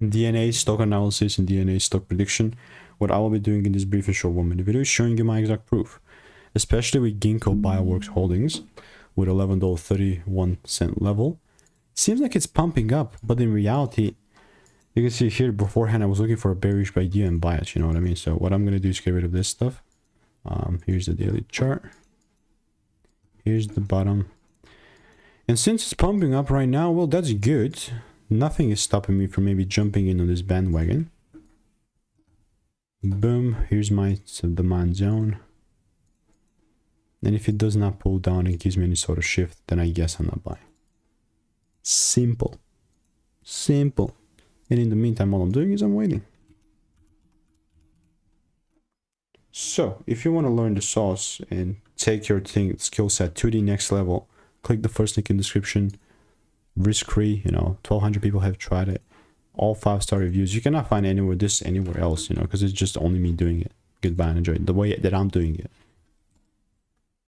DNA stock analysis and DNA stock prediction. What I will be doing in this brief and short 1 minute video is showing you my exact proof, especially with Ginkgo Bioworks Holdings with $11.31 level. Seems like it's pumping up, but in reality, you can see here beforehand I was looking for a bearish idea and buy it, you know what I mean? So what I'm going to do is get rid of this stuff. Here's the daily chart. Here's the bottom. And since it's pumping up right now, well, that's good. Nothing is stopping me from maybe jumping in on this bandwagon. Boom, here's my demand zone. And if it does not pull down and gives me any sort of shift, then I guess I'm not buying. Simple. Simple. And in the meantime, all I'm doing is I'm waiting. So, if you want to learn the sauce and take your skill set to the next level, click the first link in the description. Risk-free, you know, 1,200 people have tried it. All 5-star reviews. You cannot find anywhere else, you know, because it's just only me doing it. Goodbye and enjoy it the way that I'm doing it.